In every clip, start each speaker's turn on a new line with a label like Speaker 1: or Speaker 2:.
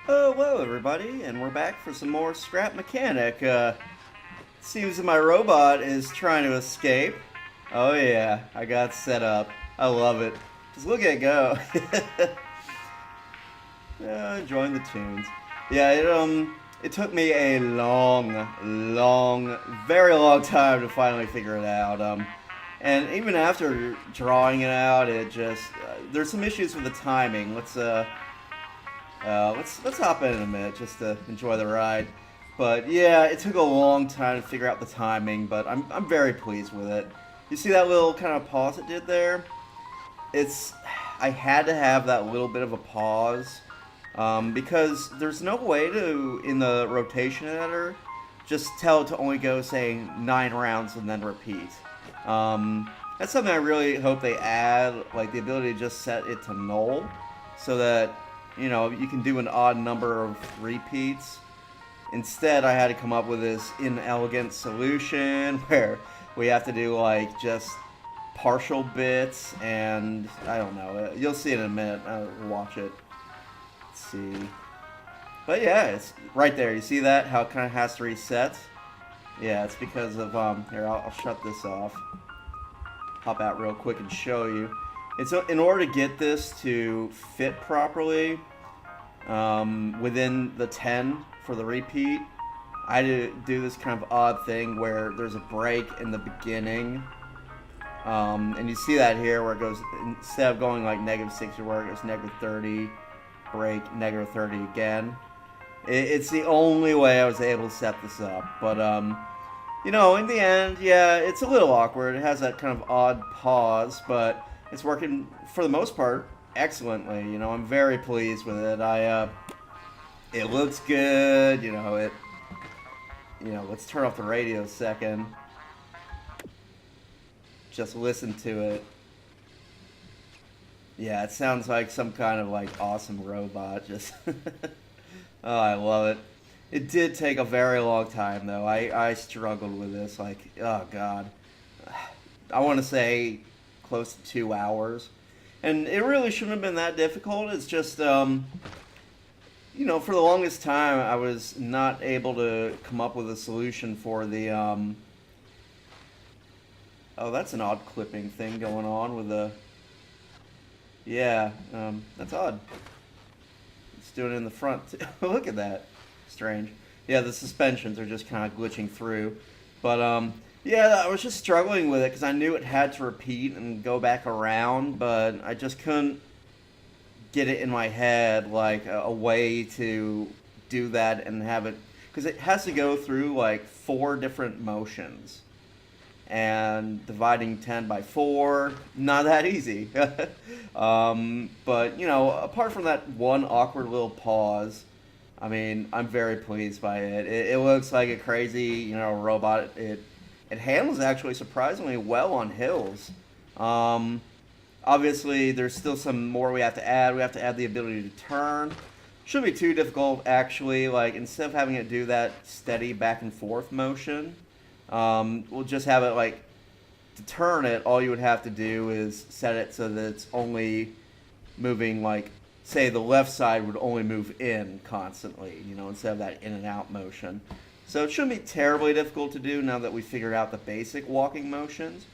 Speaker 1: Oh, hello everybody, and we're back for some more Scrap Mechanic. Seems that my robot is trying to escape. Oh yeah, I got set up. I love it. Just look at it go. Enjoying the tunes. Yeah, it took me a very long time to finally figure it out. And even after drawing it out, it just there's some issues with the timing. Let's hop in a minute just to enjoy the ride. But yeah, it took a long time to figure out the timing, but I'm very pleased with it. You see that little kind of pause it did there? It's I had to have that little bit of a pause because there's no way to in the rotation editor just tell it to only go say 9 rounds and then repeat. That's something I really hope they add, like the ability to just set it to null, so that you can do an odd number of repeats. Instead, I had to come up with this inelegant solution where we have to do like just partial bits, and I don't know. You'll see it in a minute. Watch it. Let's see. But yeah, it's right there. You see that? How it kind of has to reset? Yeah, it's because of here. I'll shut this off. Hop out real quick and show you. It's in order to get this to fit properly within the 10 for the repeat. I do this kind of odd thing where there's a break in the beginning, and you see that here where it goes, instead of going like -60 where it goes -30, break, -30 again. It's the only way I was able to set this up, but in the end, yeah, it's a little awkward. It has that kind of odd pause, but it's working for the most part excellently. I'm very pleased with it. It looks good. Let's turn off the radio a second. Just listen to it. Yeah, it sounds like some kind of like awesome robot. Just, oh, I love it. It did take a very long time though. I struggled with this. Like, oh god, I want to say close to 2 hours. And it really shouldn't have been that difficult. It's just, for the longest time, I was not able to come up with a solution for the, oh, that's an odd clipping thing going on with the, yeah, that's odd. It's doing it in the front. Look at that. Strange. Yeah, the suspensions are just kind of glitching through. But, yeah, I was just struggling with it because I knew it had to repeat and go back around, but I just couldn't get it in my head like a way to do that and have it, because it has to go through like 4 different motions, and dividing 10 by 4, not that easy. But apart from that one awkward little pause, I mean, I'm very pleased by it. It looks like a crazy robot. It handles actually surprisingly well on hills. Um, Obviously, there's still some more we have to add. We have to add the ability to turn. Shouldn't be too difficult, actually. Like, instead of having it do that steady back and forth motion, we'll just have it, like, to turn it, all you would have to do is set it so that it's only moving, like, say the left side would only move in constantly, instead of that in and out motion. So it shouldn't be terribly difficult to do now that we figured out the basic walking motions.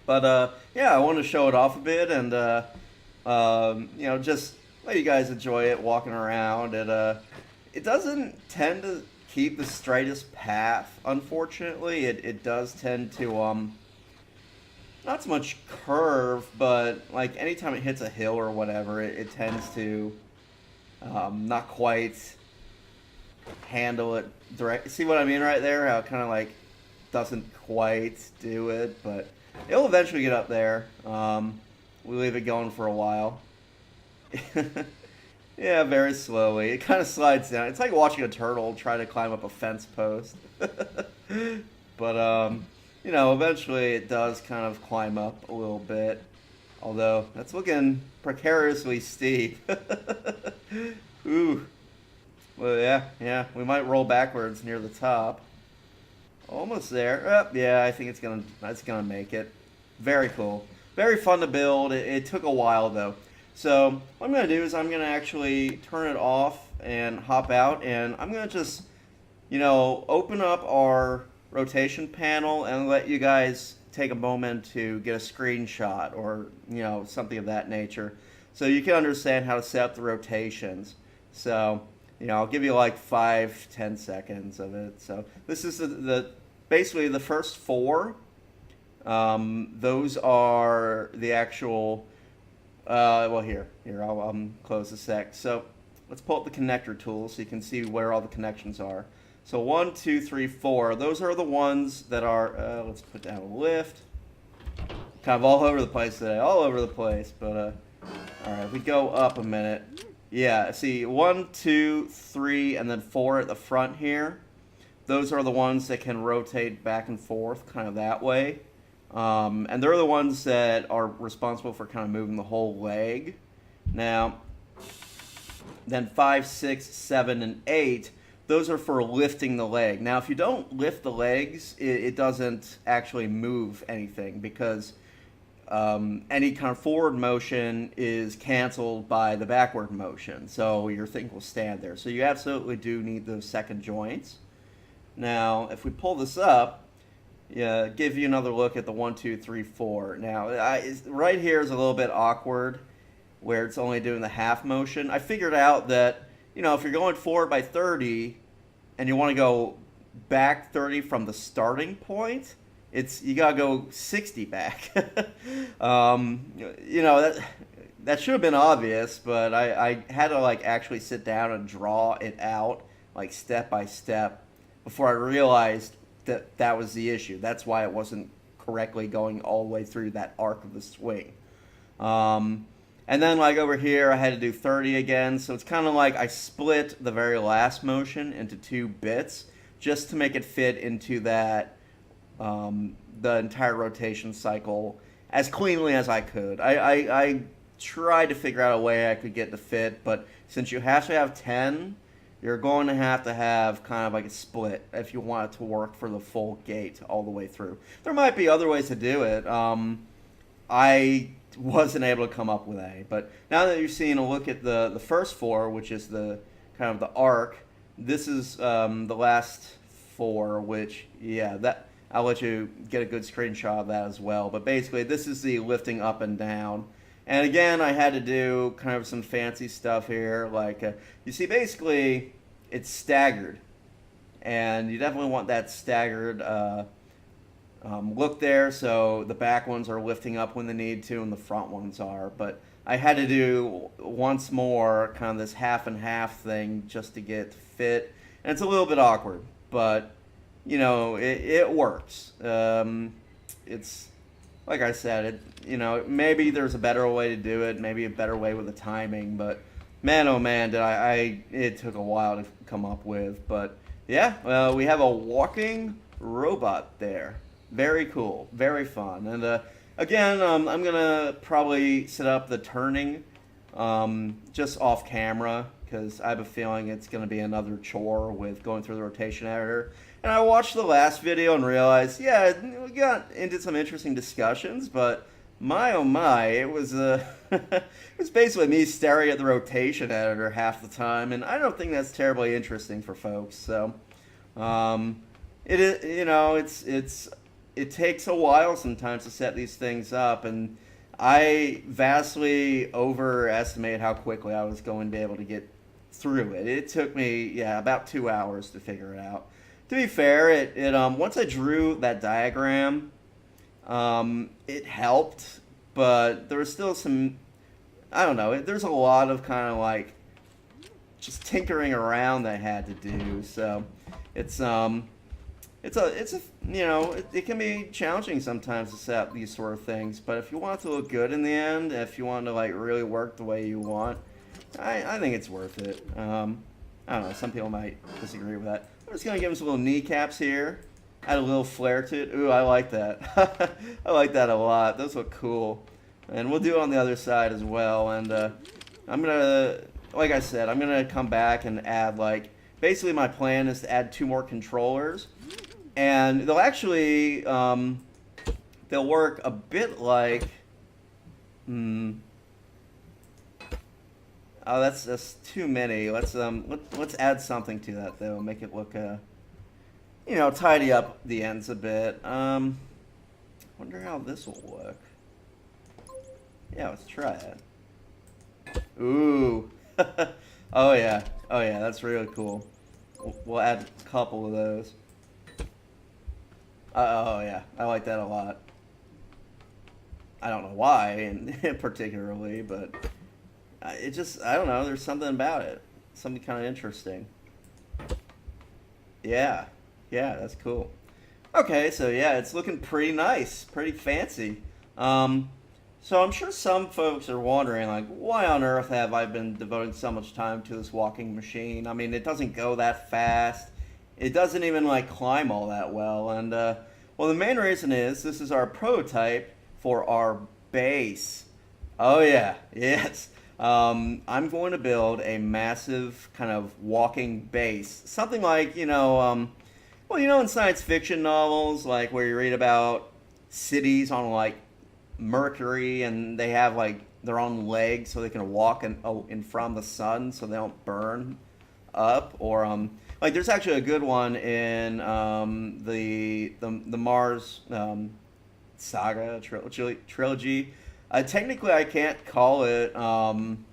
Speaker 1: But yeah, I want to show it off a bit and just let you guys enjoy it walking around. It doesn't tend to keep the straightest path, unfortunately. It does tend to not so much curve, but like anytime it hits a hill or whatever, it tends to not quite handle it direct. See what I mean right there? How it kind of like doesn't quite do it, but it'll eventually get up there. We leave it going for a while. Yeah, very slowly. It kind of slides down. It's like watching a turtle try to climb up a fence post. But eventually it does kind of climb up a little bit. Although that's looking precariously steep. Ooh. Well, yeah. We might roll backwards near the top. Almost there. Yeah, I think it's gonna make it. Very cool. Very fun to build. It took a while though. So what I'm going to do is I'm going to actually turn it off and hop out, and I'm going to just, open up our rotation panel and let you guys take a moment to get a screenshot or, something of that nature so you can understand how to set up the rotations. So, I'll give you like 5-10 seconds of it. So this is the basically the first four. Those are the actual, well, here, I'll close the sec. So let's pull up the connector tool so you can see where all the connections are. So 1, 2, 3, 4. Those are the ones that are, let's put down a lift. Kind of all over the place today, all over the place. But, all right, if we go up a minute. Yeah, see, 1, 2, 3, and then 4 at the front here. Those are the ones that can rotate back and forth kind of that way. And they're the ones that are responsible for kind of moving the whole leg. Now, then 5, 6, 7, and 8, those are for lifting the leg. Now, if you don't lift the legs, it doesn't actually move anything because any kind of forward motion is canceled by the backward motion. So your thing will stand there. So you absolutely do need those second joints. Now, if we pull this up, give you another look at the 1, 2, 3, 4. Now, right here is a little bit awkward where it's only doing the half motion. I figured out that, if you're going forward by 30 and you want to go back 30 from the starting point, you gotta go 60 back. That should have been obvious, but I had to actually sit down and draw it out step by step before I realized that was the issue. That's why it wasn't correctly going all the way through that arc of the swing. And then over here I had to do 30 again, so it's kind of like I split the very last motion into 2 bits just to make it fit into that the entire rotation cycle as cleanly as I could. I tried to figure out a way I could get to fit, but since you have to have 10, you're going to have kind of like a split if you want it to work for the full gate all the way through. There might be other ways to do it. I wasn't able to come up with any, but now that you're seeing a look at the first 4, which is the kind of the arc, this is the last 4, which, that I'll let you get a good screenshot of that as well. But basically, this is the lifting up and down. And again, I had to do kind of some fancy stuff here. You see, basically, it's staggered. And you definitely want that staggered look there. So the back ones are lifting up when they need to, and the front ones are. But I had to do, once more, kind of this half and half thing just to get fit. And it's a little bit awkward, but it works. It's like I said, maybe there's a better way to do it, maybe a better way with the timing, but man, oh man, it took a while to come up with. But yeah, we have a walking robot there. Very cool, very fun. And again, I'm gonna probably set up the turning just off camera because I have a feeling it's gonna be another chore with going through the rotation editor. And I watched the last video and realized, we got into some interesting discussions, but my oh my, it was it was basically me staring at the rotation editor half the time, and I don't think that's terribly interesting for folks. So, it is, it takes a while sometimes to set these things up, and I vastly overestimated how quickly I was going to be able to get through it. It took me, about 2 hours to figure it out. To be fair, it once I drew that diagram, it helped, but there was still some, I don't know, there's a lot of kind of just tinkering around that I had to do. So it can be challenging sometimes to set up these sort of things, but if you want it to look good in the end, if you want to really work the way you want, I think it's worth it. I don't know, some people might disagree with that. I'm just going to give him some little kneecaps here. Add a little flair to it. Ooh, I like that. I like that a lot. Those look cool. And we'll do it on the other side as well. And I'm going to, like I said, I'm going to come back and add, basically my plan is to add 2 more controllers. And they'll actually, they'll work a bit like, Oh, that's too many. Let's add something to that though. Make it look tidy up the ends a bit. Wonder how this will look. Yeah, let's try it. Ooh. Oh yeah. Oh yeah, that's really cool. We'll add a couple of those. Oh yeah, I like that a lot. I don't know why, and particularly, but it just I don't know. There's something about it, something kind of interesting. Yeah, yeah, that's cool. Okay, so yeah, it's looking pretty nice, pretty fancy. Um, so I'm sure some folks are wondering, like, why on earth have I been devoting so much time to this walking machine? I mean, it doesn't go that fast. It doesn't even like climb all that well, and well, the main reason is this is our prototype for our base. Oh yeah, yes. I'm going to build a massive kind of walking base, something like well, in science fiction novels, like where you read about cities on like Mercury, and they have like their own legs so they can walk in front of the sun so they don't burn up. Or like there's actually a good one in the Mars saga trilogy. Technically, I can't call it uh,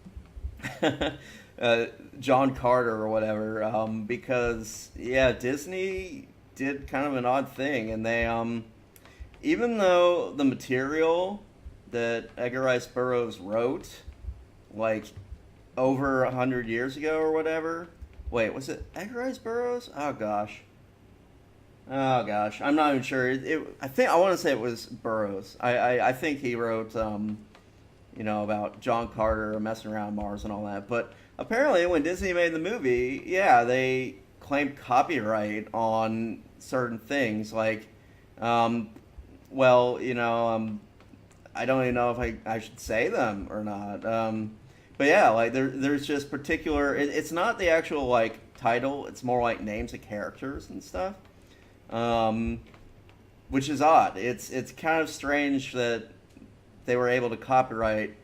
Speaker 1: John Carter or whatever, because yeah, Disney did kind of an odd thing, and they even though the material that Edgar Rice Burroughs wrote, like over 100 years ago or whatever. Wait, was it Edgar Rice Burroughs? Oh gosh, I'm not even sure. I think I want to say it was Burroughs. I think he wrote about John Carter messing around Mars and all that. But apparently, when Disney made the movie, yeah, they claimed copyright on certain things. Like, um, well, I don't even know if I should say them or not. But yeah, like there's just particular. It's not the actual like title. It's more like names of characters and stuff. Um, which is odd. It's kind of strange that they were able to copyright.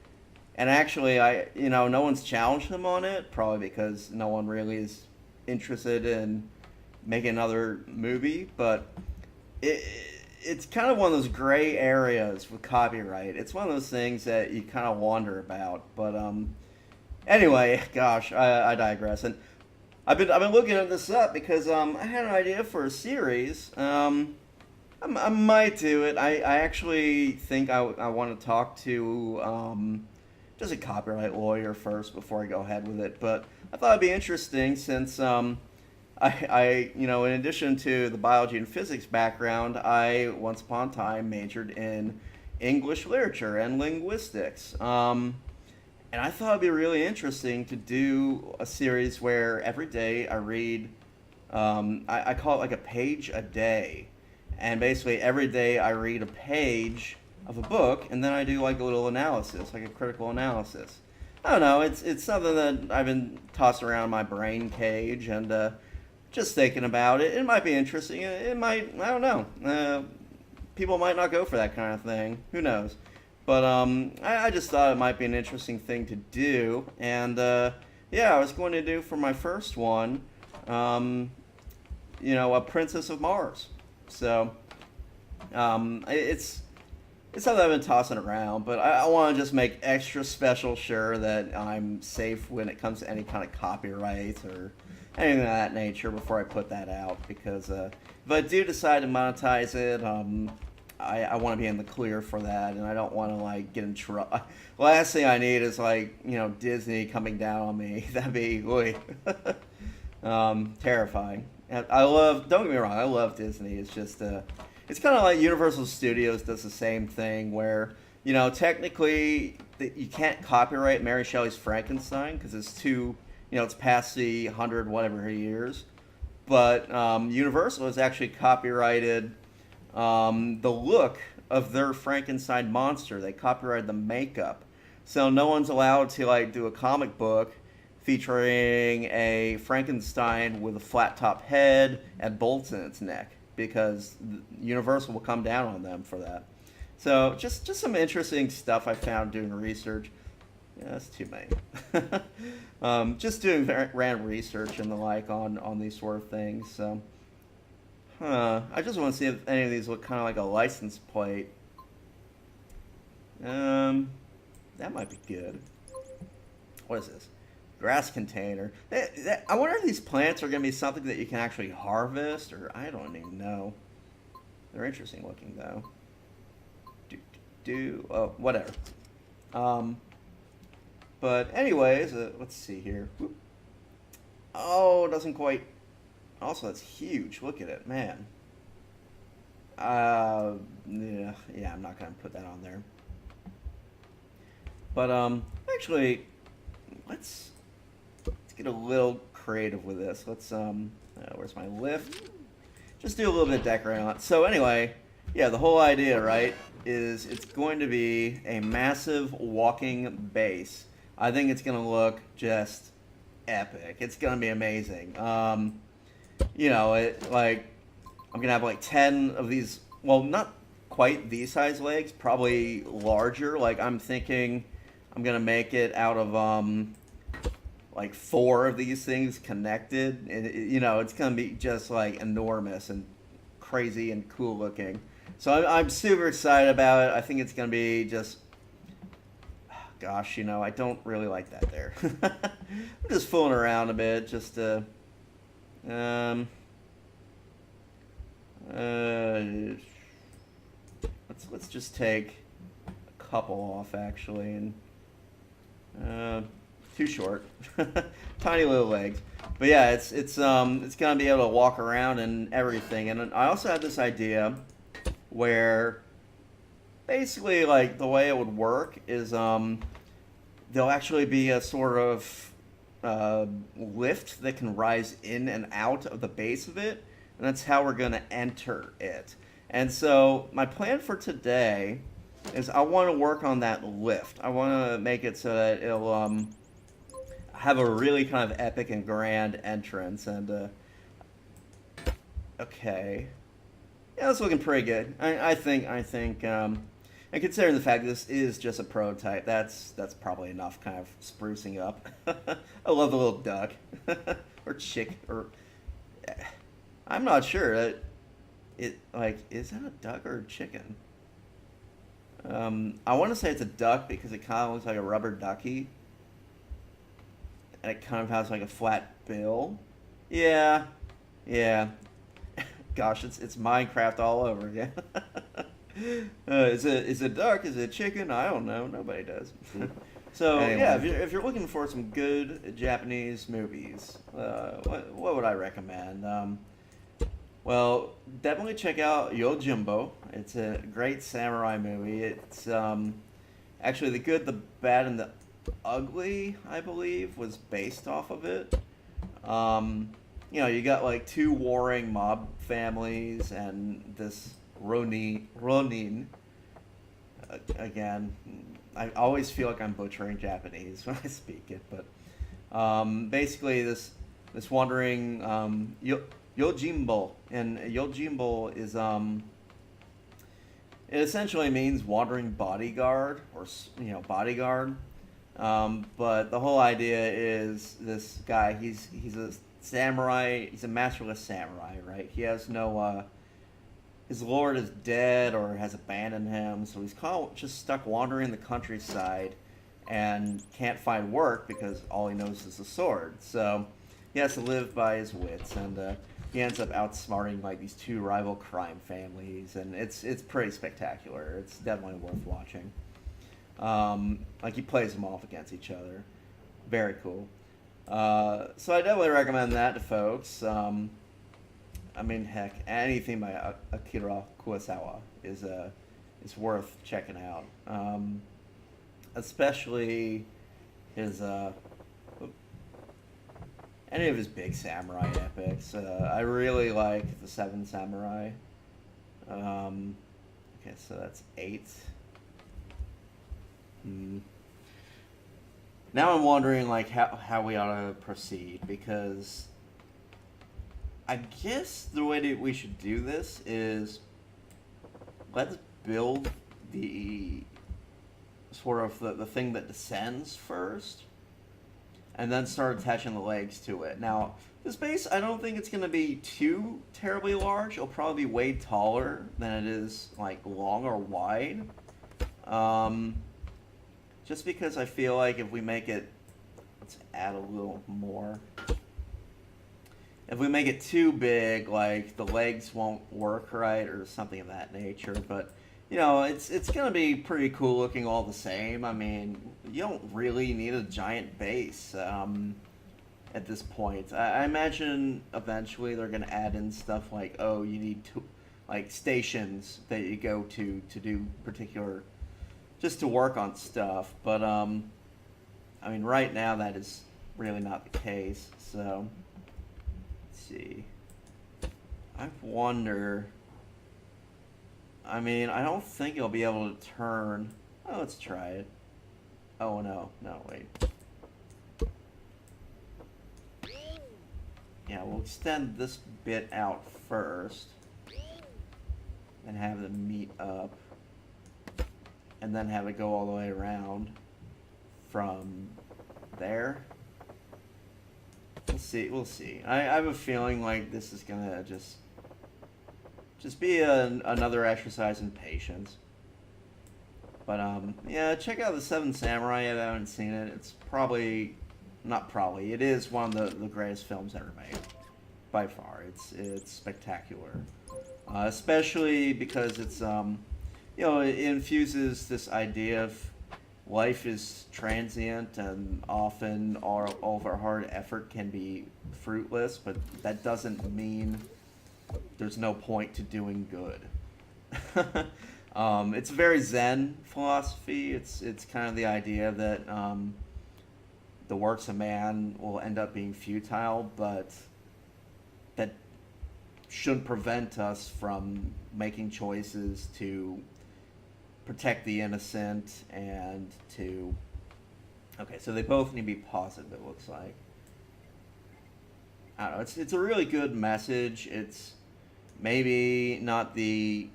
Speaker 1: And actually, no one's challenged them on it, probably because no one really is interested in making another movie. But it, it's kind of one of those gray areas with copyright. It's one of those things that you kind of wonder about. But anyway, gosh, I digress. And I've been looking at this up because I had an idea for a series. I might do it. I actually think I want to talk to just a copyright lawyer first before I go ahead with it. But I thought it'd be interesting since in addition to the biology and physics background, I once upon a time majored in English literature and linguistics. And I thought it'd be really interesting to do a series where every day I read, I call it like a page a day. And basically every day I read a page of a book and then I do like a little analysis, like a critical analysis. I don't know, it's something that I've been tossing around in my brain cage and just thinking about it. It might be interesting. It might, I don't know. People might not go for that kind of thing. Who knows? But I just thought it might be an interesting thing to do. And yeah, I was going to do for my first one, a Princess of Mars. So it's something I've been tossing around, but I want to just make extra special sure that I'm safe when it comes to any kind of copyright or anything of that nature before I put that out. Because if I do decide to monetize it, I want to be in the clear for that, and I don't want to like get in trouble. Last thing I need is like Disney coming down on me. That'd be really terrifying. And I love. Don't get me wrong. I love Disney. It's just it's kind of like Universal Studios does the same thing where technically you can't copyright Mary Shelley's Frankenstein because it's too it's past the 100 whatever years. But Universal has actually copyrighted the look of their Frankenstein monster. They copyrighted the makeup, so no one's allowed to like do a comic book featuring a Frankenstein with a flat top head and bolts in its neck because Universal will come down on them for that. So just some interesting stuff I found doing research. Yeah, that's too many. Just doing random research and the like on these sort of things. So, I just want to see if any of these look kind of like a license plate. Um, that might be good. What is this? Grass container. I wonder if these plants are going to be something that you can actually harvest, or I don't even know. They're interesting looking though. Oh, whatever. Um, but anyways, let's see here. Whoop. Oh, it doesn't quite. Also, that's huge. Look at it, man. Yeah, I'm not gonna put that on there. But actually, let's get a little creative with this. Where's my lift? Just do a little bit of decorating on it. So anyway, yeah, the whole idea, right, is it's going to be a massive walking base. I think it's gonna look just epic. It's gonna be amazing. Like I'm gonna have like 10 of these. Well, not quite these size legs. Probably larger. Like I'm thinking, I'm gonna make it out of like 4 of these things connected, and it's gonna be just like enormous and crazy and cool looking. So I'm super excited about it. I think it's gonna be just, gosh, I don't really like that there. I'm just fooling around a bit, just to, um, uh, let's just take a couple off actually, and too short, tiny little legs. But yeah, it's gonna be able to walk around and everything. And I also had this idea where basically like the way it would work is there'll actually be a sort of lift that can rise in and out of the base of it, and that's how we're gonna enter it. And so my plan for today is I want to work on that lift. I want to make it so that it'll have a really kind of epic and grand entrance. And okay, yeah, that's looking pretty good. I think, and considering the fact this is just a prototype, that's probably enough kind of sprucing up. I love the little duck or chick, or I'm not sure. Is that a duck or a chicken? I want to say it's a duck because it kind of looks like a rubber ducky, and it kind of has like a flat bill. Yeah, yeah. Gosh, it's Minecraft all over again. Is it a duck? Is it a chicken? I don't know. Nobody does. So yeah, if you're looking for some good Japanese movies, what would I recommend? Well, definitely check out Yojimbo. It's a great samurai movie. It's actually The Good, the Bad, and the Ugly, I believe, was based off of it. You got like 2 warring mob families and this Ronin. Again, I always feel like I'm butchering Japanese when I speak it, but basically this wandering Yojimbo, and Yojimbo is it essentially means wandering bodyguard, or bodyguard. But the whole idea is this guy. He's a samurai. He's a masterless samurai, right? He has no. His lord is dead or has abandoned him, so he's kind of just stuck wandering the countryside, and can't find work because all he knows is the sword. So he has to live by his wits, and he ends up outsmarting like these 2 rival crime families, and it's pretty spectacular. It's definitely worth watching. Like he plays them off against each other. Very cool. So I definitely recommend that to folks. I mean, heck, anything by Akira Kurosawa is worth checking out. Especially his any of his big samurai epics. I really like the Seven Samurai. Okay, so that's 8. Now I'm wondering like how we ought to proceed, because I guess the way that we should do this is let's build the sort of the thing that descends first, and then start attaching the legs to it. Now, this base, I don't think it's going to be too terribly large. It'll probably be way taller than it is, like, long or wide. Um, just because I feel like if we make it, let's add a little more. If we make it too big, like, the legs won't work right or something of that nature. But, you know, it's going to be pretty cool looking all the same. I mean, you don't really need a giant base at this point. I imagine eventually they're going to add in stuff like, oh, you need to, like, stations that you go to do particular, just to work on stuff. But, I mean, right now that is really not the case. So, let's see. I wonder... I mean, I don't think you'll be able to turn... Oh, let's try it. Oh, no. No, wait. Yeah, we'll extend this bit out first. And have them meet up. And then have it go all the way around from there. We'll see. We'll see. I have a feeling like this is going to just be another exercise in patience. But, yeah, check out The Seven Samurai if I haven't seen it. It's probably, not probably, it is one of the greatest films ever made. By far. It's spectacular. Especially because it's, you know, it infuses this idea of life is transient and often all of our hard effort can be fruitless, but that doesn't mean there's no point to doing good. It's a very Zen philosophy. It's kind of the idea that the works of man will end up being futile, but that shouldn't prevent us from making choices to protect the innocent and to... Okay, so they both need to be positive, it looks like. I don't know, it's a really good message. It's maybe not the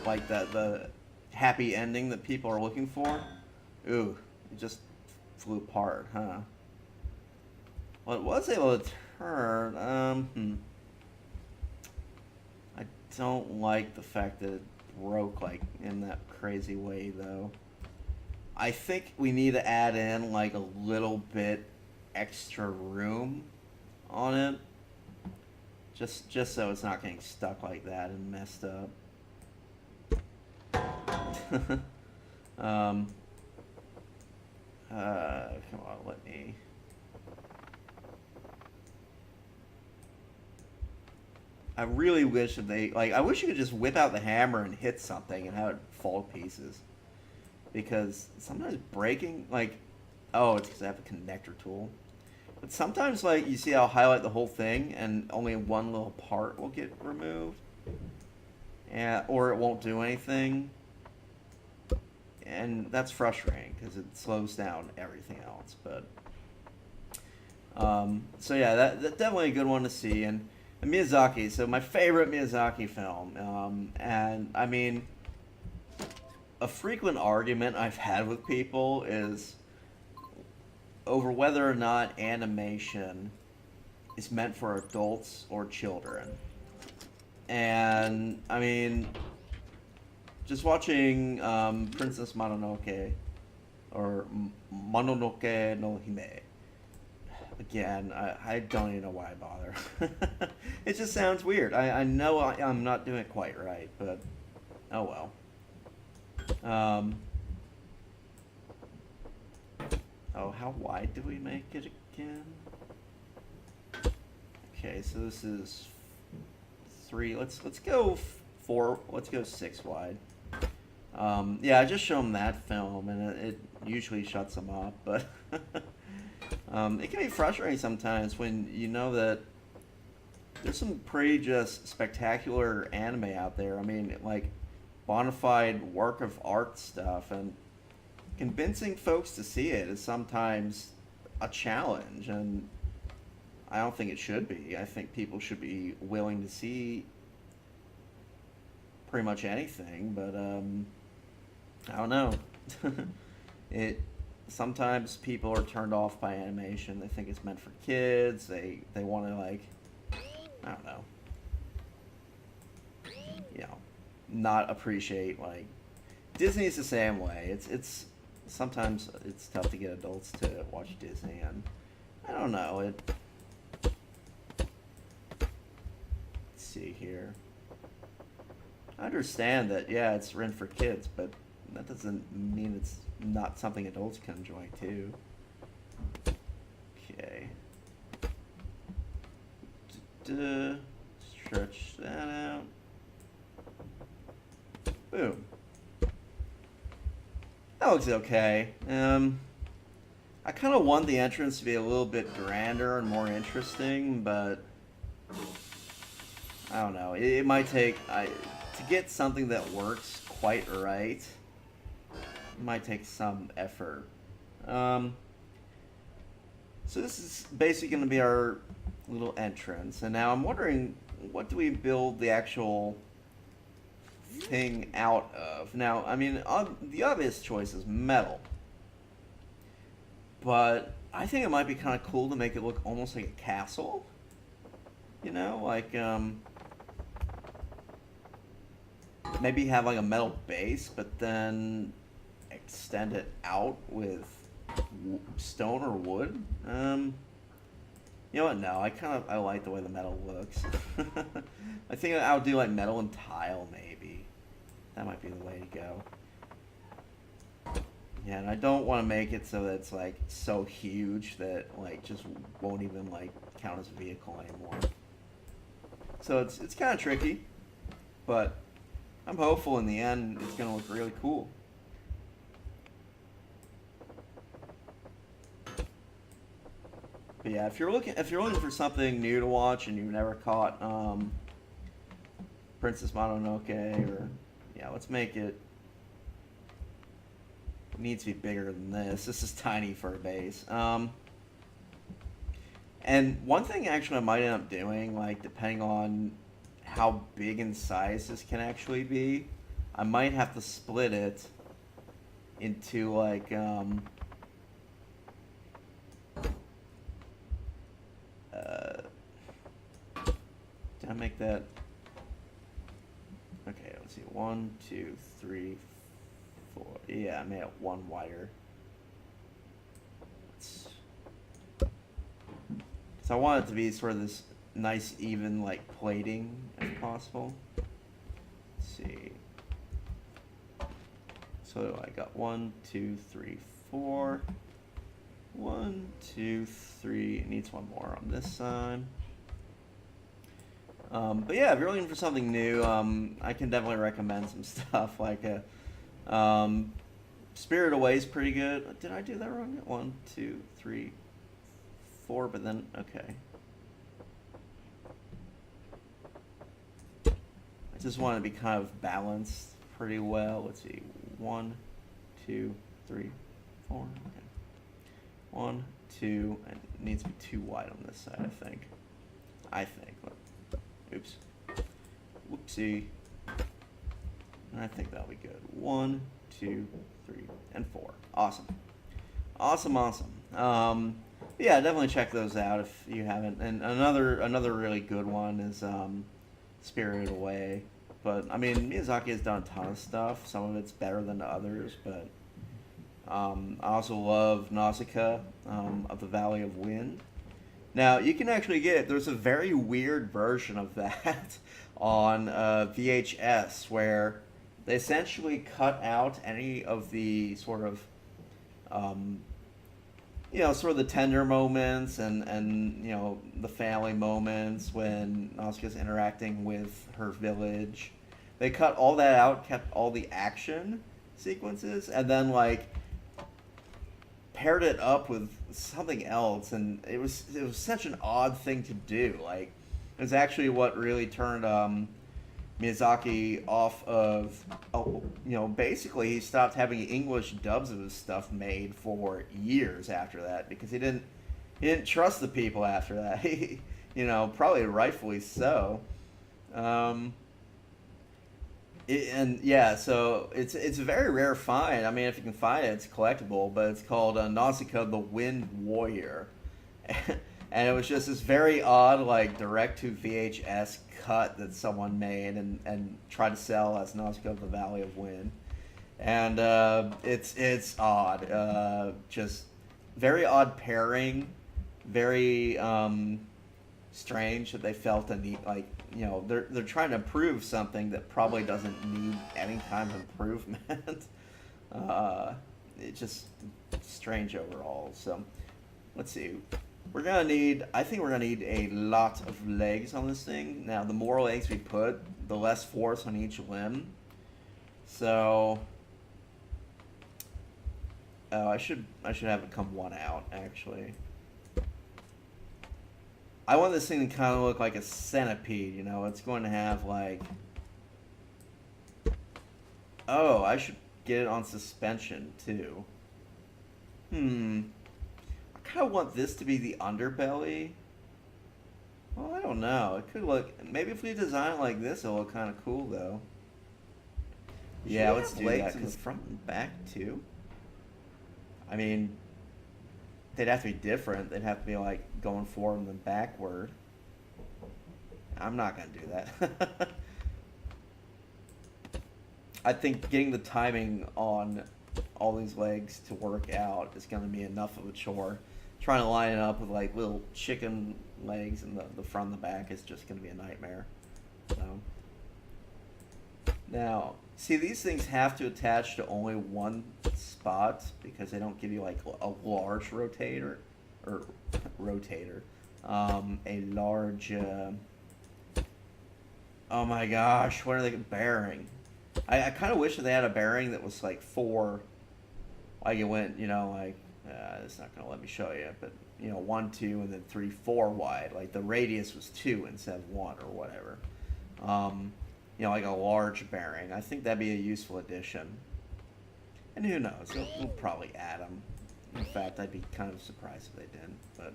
Speaker 1: like the happy ending that people are looking for. Ooh, it just flew apart, huh? Well, it was able to turn. I don't like the fact that it broke like in that crazy way, though. I think we need to add in like a little bit extra room on it, just so it's not getting stuck like that and messed up. Come on, let me. I really wish that they, like, I wish you could just whip out the hammer and hit something and have it fall to pieces. Because sometimes breaking, like, oh, it's because I have a connector tool. But sometimes, like, you see I'll highlight the whole thing and only one little part will get removed. Yeah, or it won't do anything. And that's frustrating because it slows down everything else. But, so yeah, that's definitely a good one to see. And Miyazaki, so my favorite Miyazaki film. And, I mean, a frequent argument I've had with people is over whether or not animation is meant for adults or children. And, I mean, just watching Princess Mononoke, or Mononoke no Hime, again, I don't even know why I bother. It just sounds weird. I know I'm not doing it quite right, but oh well. Oh, how wide do we make it again? Okay, so this is 3. Let's go 4. Let's go 6 wide. Yeah, I just show them that film, and it usually shuts them up. But it can be frustrating sometimes when you know that there's some pretty just spectacular anime out there. I mean, like bona fide work of art stuff, and convincing folks to see it is sometimes a challenge, and I don't think it should be. I think people should be willing to see pretty much anything, but I don't know. It sometimes people are turned off by animation. They think it's meant for kids. They want to like, I don't know, you know, not appreciate like Disney's the same way. It's sometimes it's tough to get adults to watch Disney, and I don't know. Let's see here. I understand that, yeah, it's written for kids, but that doesn't mean it's not something adults can enjoy too. Okay. Stretch that out. Boom. That looks okay. I kind of want the entrance to be a little bit grander and more interesting, but I don't know. It might take to get something that works quite right. It might take some effort. So this is basically going to be our little entrance, and now I'm wondering, what do we build the actual thing out of? Now, I mean, the obvious choice is metal, but I think it might be kind of cool to make it look almost like a castle. You know, like maybe have like a metal base, but then extend it out with stone or wood. You know what? No, I like the way the metal looks. I think I'll do like metal and tile maybe. That might be the way to go. Yeah, and I don't want to make it so that it's like so huge that like just won't even like count as a vehicle anymore. So it's kind of tricky, but I'm hopeful in the end it's gonna look really cool. But yeah, if you're looking for something new to watch and you've never caught Princess Mononoke, or yeah, let's make it. It needs to be bigger than this. This is tiny for a base. And one thing actually I might end up doing, like depending on how big in size this can actually be, I might have to split it into like did I make that? Okay, let's see. 1, 2, 3, 4. Yeah, I made it one wider. So I want it to be sort of this nice, even like plating, if possible. Let's see. So I got 1, 2, 3, 4. 1, 2, 3. It needs one more on this side. But yeah, if you're looking for something new, I can definitely recommend some stuff like Spirit Away is pretty good. Did I do that wrong? 1, 2, 3, 4. But then okay. I just want to be kind of balanced pretty well. Let's see. 1, 2, 3, 4. Okay. 1, 2, and it needs to be too wide on this side, I think. Oops. Whoopsie. And I think that'll be good. 1, 2, 3, and 4. Awesome. Awesome. Yeah, definitely check those out if you haven't. And another really good one is Spirited Away. But I mean, Miyazaki has done a ton of stuff. Some of it's better than others, but I also love Nausicaa of the Valley of Wind. Now, you can actually there's a very weird version of that on VHS where they essentially cut out any of the sort of, sort of the tender moments and the family moments when Nausicaa's interacting with her village. They cut all that out, kept all the action sequences, and then like paired it up with something else, and it was such an odd thing to do. Like, it was actually what really turned Miyazaki off of. Basically he stopped having English dubs of his stuff made for years after that because he didn't trust the people after that. Probably rightfully so. And yeah, so it's a very rare find. I mean, if you can find it, it's collectible, but it's called Nausicaa the Wind Warrior, and it was just this very odd, like direct to VHS cut that someone made and tried to sell as Nausicaa of the Valley of Wind, and it's odd, just very odd pairing, very strange that they felt a need, like, you know, they're trying to prove something that probably doesn't need any kind of improvement. uh, it's just strange overall. So let's see. We're gonna need. I think we're gonna need a lot of legs on this thing. Now, the more legs we put, the less force on each limb. So, oh, I should have it come one out actually. I want this thing to kind of look like a centipede, you know. It's going to have like, oh, I should get it on suspension too. I kind of want this to be the underbelly. Well, I don't know. It could look, maybe if we design it like this, it'll look kind of cool though. Yeah, let's do that because front and back too. I mean, they'd have to be different. They'd have to be like going forward and then backward. I'm not gonna do that. I think getting the timing on all these legs to work out is gonna be enough of a chore. Trying to line it up with like little chicken legs and the front and the back is just gonna be a nightmare. So now, see, these things have to attach to only one spot because they don't give you like a large rotator or rotator, a large. Oh my gosh, what are they bearing? I kind of wish that they had a bearing that was like four, like it went, you know, like it's not gonna let me show you, but you know, 1, 2, and then 3, 4 wide. Like the radius was 2 instead of 1 or whatever. You know, like a large bearing. I think that'd be a useful addition. And who knows? We'll probably add them. In fact, I'd be kind of surprised if they didn't. But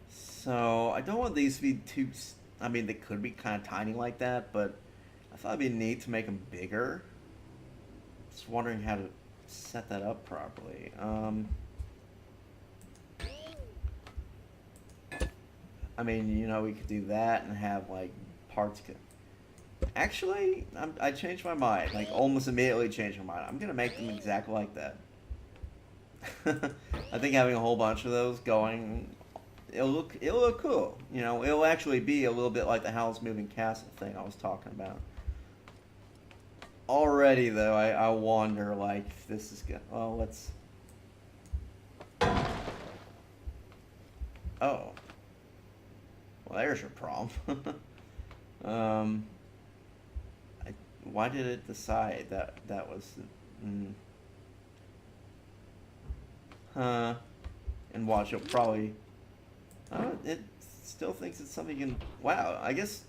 Speaker 1: so I don't want these to be too. I mean, they could be kind of tiny like that, but I thought it'd be neat to make them bigger. Just wondering how to set that up properly. I mean, you know, we could do that and have like parts. Actually, I changed my mind. Like almost immediately changed my mind. I'm gonna make them exactly like that. I think having a whole bunch of those going, it'll look cool. You know, it'll actually be a little bit like the Howl's Moving Castle thing I was talking about. Already though, I wonder like if this is good. Well, let's. Oh. Well, there's your problem. Why did it decide that was... Huh. And watch, it'll probably... it still thinks it's something you can... Wow, I guess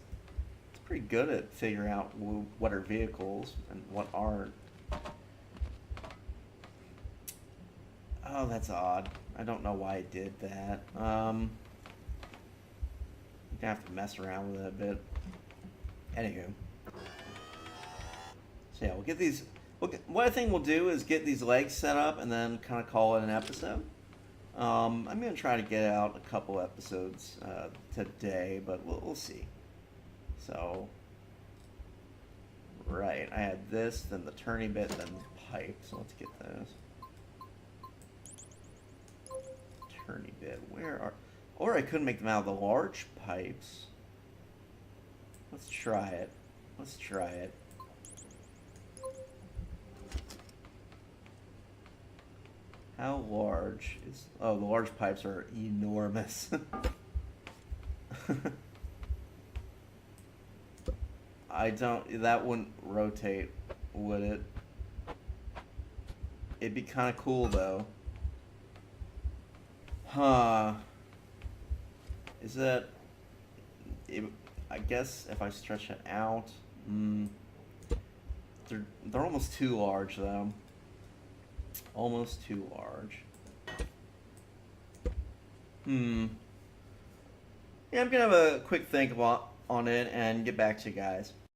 Speaker 1: it's pretty good at figuring out what are vehicles and what aren't. Oh, that's odd. I don't know why it did that. I'm gonna have to mess around with it a bit. Anywho. So yeah, we'll get these... what I think we'll do is get these legs set up and then kind of call it an episode. I'm going to try to get out a couple episodes today, but we'll see. So, right, I had this, then the turning bit, then the pipe. So let's get those. Turning bit, where are... Or I could make them out of the large pipes. Let's try it. Let's try it. How large is... Oh, the large pipes are enormous. I don't... That wouldn't rotate, would it? It'd be kind of cool, though. Huh. Is that... I guess if I stretch it out... They're almost too large, though. Almost too large. Yeah, I'm gonna have a quick think on it and get back to you guys.